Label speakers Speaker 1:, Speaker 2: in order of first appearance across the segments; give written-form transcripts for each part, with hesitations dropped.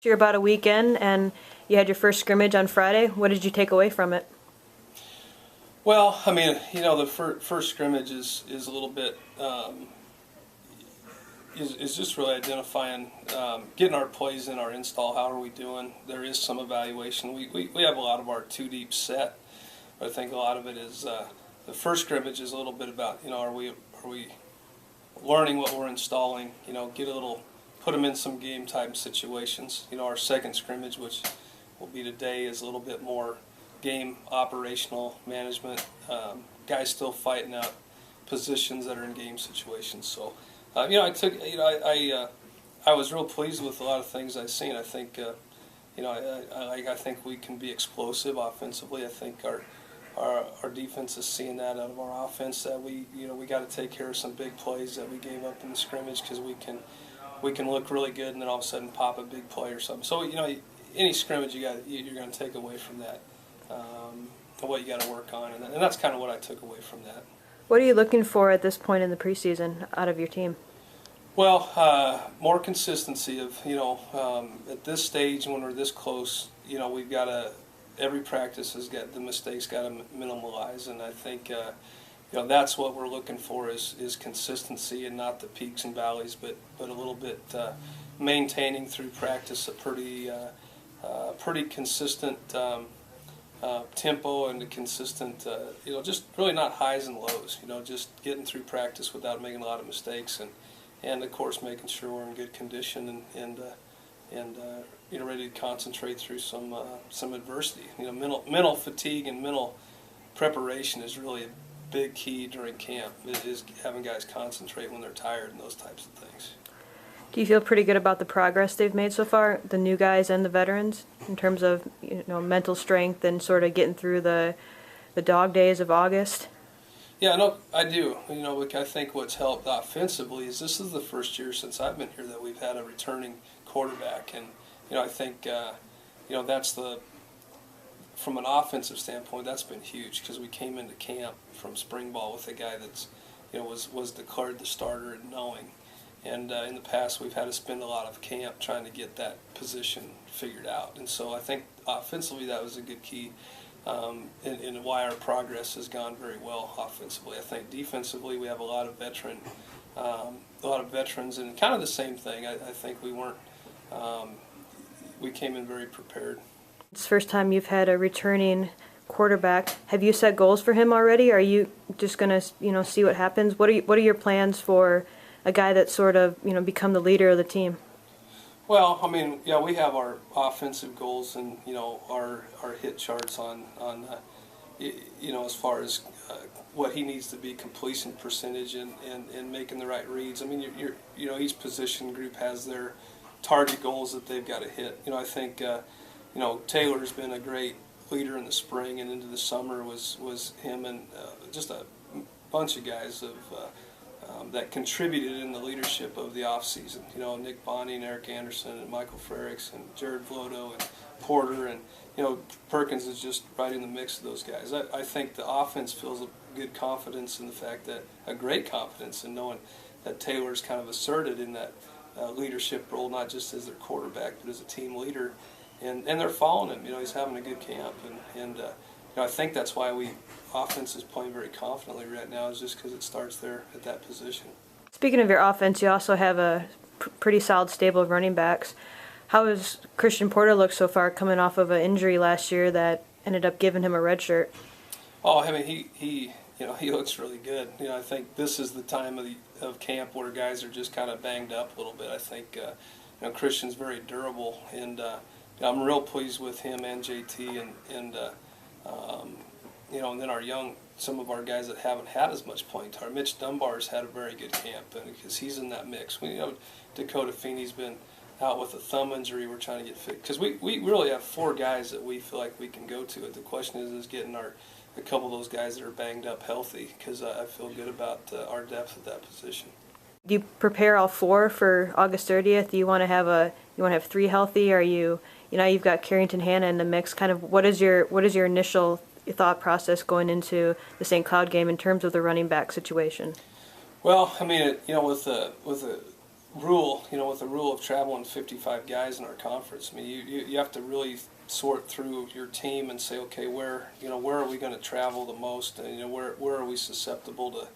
Speaker 1: You're about a weekend, and you had your first scrimmage on Friday. What did you take away from it?
Speaker 2: Well, I mean, the first scrimmage is a little bit is just really identifying, getting our plays in our install. How are we doing? There is some evaluation. We have a lot of our two deep set, but I think a lot of it is the first scrimmage is a little bit about are we learning what we're installing. Put them in some game type situations. Our second scrimmage, which will be today, is a little bit more game operational management. Guys still fighting out positions that are in game situations. So, I was real pleased with a lot of things I've seen. I think, I think we can be explosive offensively. I think our defense is seeing that out of our offense, that we got to take care of some big plays that we gave up in the scrimmage, because we can look really good and then all of a sudden pop a big play or something. So any scrimmage you're going to take away from that, what you got to work on, and that's kind of what I took away from that.
Speaker 1: What are you looking for at this point in the preseason out of your team?
Speaker 2: Well, more consistency of at this stage when we're this close, we've got to, every practice has got the mistakes got to minimalize, and I think that's what we're looking for is consistency, and not the peaks and valleys, but a little bit maintaining through practice a pretty consistent tempo, and a consistent just really not highs and lows. Just getting through practice without making a lot of mistakes, and of course making sure we're in good condition and ready to concentrate through some adversity. Mental fatigue and mental preparation is really a big key during camp. It is having guys concentrate when they're tired and those types of things.
Speaker 1: Do you feel pretty good about the progress they've made so far, the new guys and the veterans, in terms of mental strength and sort of getting through the dog days of August?
Speaker 2: Yeah, no, I do. I think what's helped offensively is this is the first year since I've been here that we've had a returning quarterback, and I think that's from an offensive standpoint, that's been huge, because we came into camp from spring ball with a guy that's was declared the starter and knowing. And in the past, we've had to spend a lot of camp trying to get that position figured out. And so I think offensively that was a good key in why our progress has gone very well offensively. I think defensively we have a lot of veterans, and kind of the same thing. I think we came in very prepared.
Speaker 1: It's the first time you've had a returning quarterback. Have you set goals for him already? Are you just going to see what happens? What are your plans for a guy that's sort of become the leader of the team?
Speaker 2: Well, I mean, yeah, we have our offensive goals and our hit charts on as far as what he needs to be, completion percentage and making the right reads. I mean, each position group has their target goals that they've got to hit. I think Taylor's been a great leader in the spring, and into the summer was him and just a bunch of guys that contributed in the leadership of the off season. Nick Bonney and Eric Anderson and Michael Frericks and Jared Vloto and Porter, and Perkins is just right in the mix of those guys. I think the offense feels a good confidence in the fact that a great confidence in knowing that Taylor's kind of asserted in that leadership role, not just as their quarterback but as a team leader, and they're following him. He's having a good camp, and I think that's why offense is playing very confidently right now, is just because it starts there at that position.
Speaker 1: Speaking of your offense, you also have a pretty solid stable of running backs. How has Christian Porter looked so far, coming off of an injury last year that ended up giving him a red shirt?
Speaker 2: Oh, I mean, he looks really good. I think this is the time of camp where guys are just kind of banged up a little bit. I think Christian's very durable, and I'm real pleased with him and JT, and then some of our guys that haven't had as much playing time. Mitch Dunbar's had a very good camp, because he's in that mix. Dakota Feeney's been out with a thumb injury. We're trying to get fit, because we really have 4 guys that we feel like we can go to. The question is getting a couple of those guys that are banged up healthy, because I feel good about our depth at that position.
Speaker 1: Do you prepare all 4 for August 30th? Do you want to have 3 healthy? Are you've got Carrington Hanna in the mix? Kind of what is your initial thought process going into the St. Cloud game in terms of the running back situation?
Speaker 2: Well, I mean, with rule, with the rule of traveling 55 guys in our conference, I mean, you have to really sort through your team and say, okay, where are we going to travel the most, and where are we susceptible to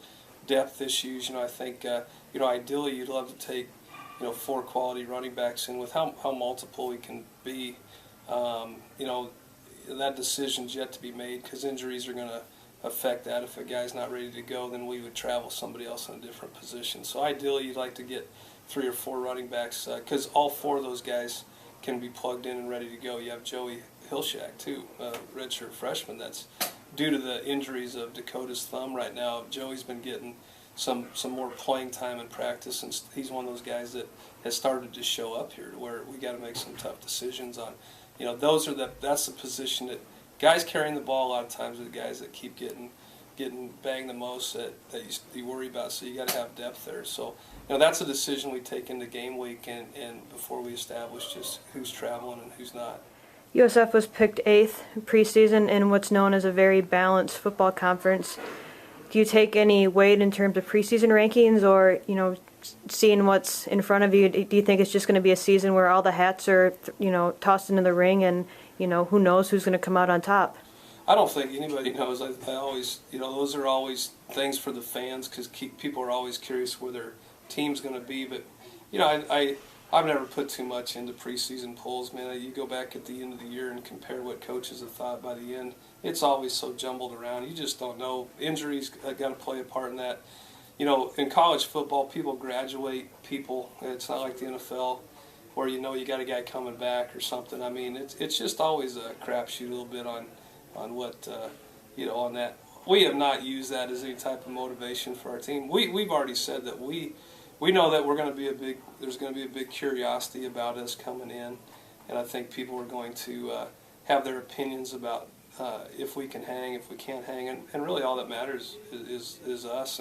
Speaker 2: depth issues. I think ideally you'd love to take 4 quality running backs in. With how multiple we can be. That decision's yet to be made because injuries are going to affect that. If a guy's not ready to go, then we would travel somebody else in a different position. So ideally you'd like to get 3 or 4 running backs because all 4 of those guys can be plugged in and ready to go. You have Joey Hilshack too, redshirt freshman. That's due to the injuries of Dakota's thumb right now. Joey's been getting some more playing time in practice, and he's one of those guys that has started to show up here to where we got to make some tough decisions on. That's the position that guys carrying the ball a lot of times are the guys that keep getting banged the most that you worry about. So you got to have depth there. So that's a decision we take into game week and before we establish just who's traveling and who's not.
Speaker 1: USF was picked 8th preseason in what's known as a very balanced football conference. Do you take any weight in terms of preseason rankings, or seeing what's in front of you? Do you think it's just going to be a season where all the hats are tossed into the ring, and who knows who's going to come out on top?
Speaker 2: I don't think anybody knows. I always, those are always things for the fans because people are always curious where their team's going to be. But I've never put too much into preseason polls, man. You go back at the end of the year and compare what coaches have thought by the end. It's always so jumbled around. You just don't know. Injuries got to play a part in that. In college football, people graduate people. It's not like the NFL where you got a guy coming back or something. I mean, it's just always a crapshoot a little bit on what, on that. We have not used that as any type of motivation for our team. We've already said that we know that there's going to be a big curiosity about us coming in, and I think people are going to have their opinions about if we can hang, if we can't hang, and really all that matters is us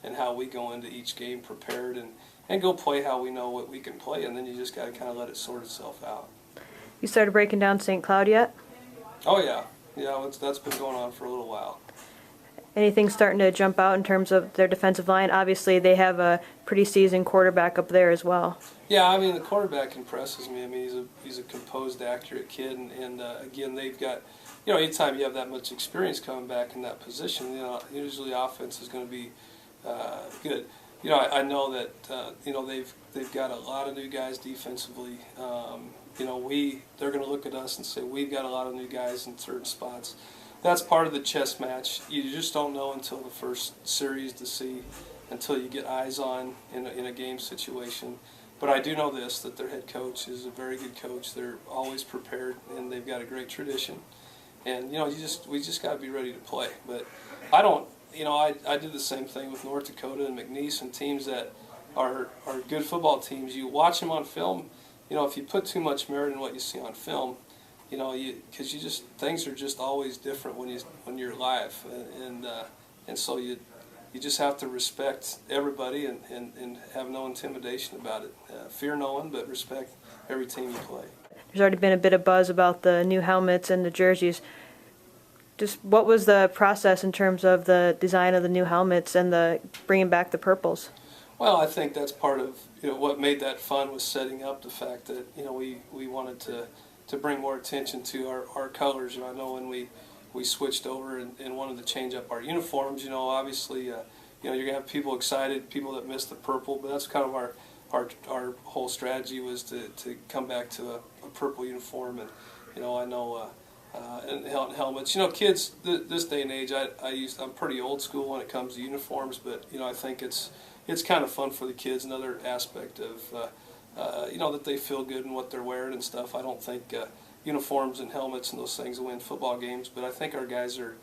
Speaker 2: and how we go into each game prepared and go play how we know what we can play, and then you just got to kind of let it sort itself out.
Speaker 1: You started breaking down St. Cloud yet?
Speaker 2: Oh yeah, that's been going on for a little while.
Speaker 1: Anything starting to jump out in terms of their defensive line? Obviously, they have a pretty seasoned quarterback up there as well.
Speaker 2: Yeah, I mean, the quarterback impresses me. I mean, he's a composed, accurate kid, and again, they've got, anytime you have that much experience coming back in that position, usually offense is going to be good. I know that they've got a lot of new guys defensively. They're going to look at us and say we've got a lot of new guys in certain spots. That's part of the chess match. You just don't know until the first series until you get eyes on in a game situation. But I do know this, that their head coach is a very good coach. They're always prepared, and they've got a great tradition. And, we just got to be ready to play. But I don't, I did the same thing with North Dakota and McNeese and teams that are good football teams. You watch them on film, if you put too much merit in what you see on film, because things are just always different when you're live, and so you just have to respect everybody and have no intimidation about it. Fear no one, but respect every team you play.
Speaker 1: There's already been a bit of buzz about the new helmets and the jerseys. Just what was the process in terms of the design of the new helmets and the bringing back the purples?
Speaker 2: Well, I think that's part of what made that fun was setting up the fact that we wanted to bring more attention to our colors. I know when we switched over and wanted to change up our uniforms, obviously you're going to have people excited, people that miss the purple, but that's kind of our whole strategy was to come back to a purple uniform. And I know and helmets, kids this day and age, I'm pretty old school when it comes to uniforms, but I think it's kind of fun for the kids. Another aspect of that they feel good in what they're wearing and stuff. I don't think uniforms and helmets and those things will win football games, but I think our guys are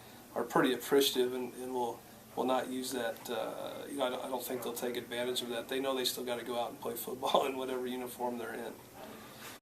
Speaker 2: pretty appreciative and will not use that. I don't think they'll take advantage of that. They know they still got to go out and play football in whatever uniform they're in.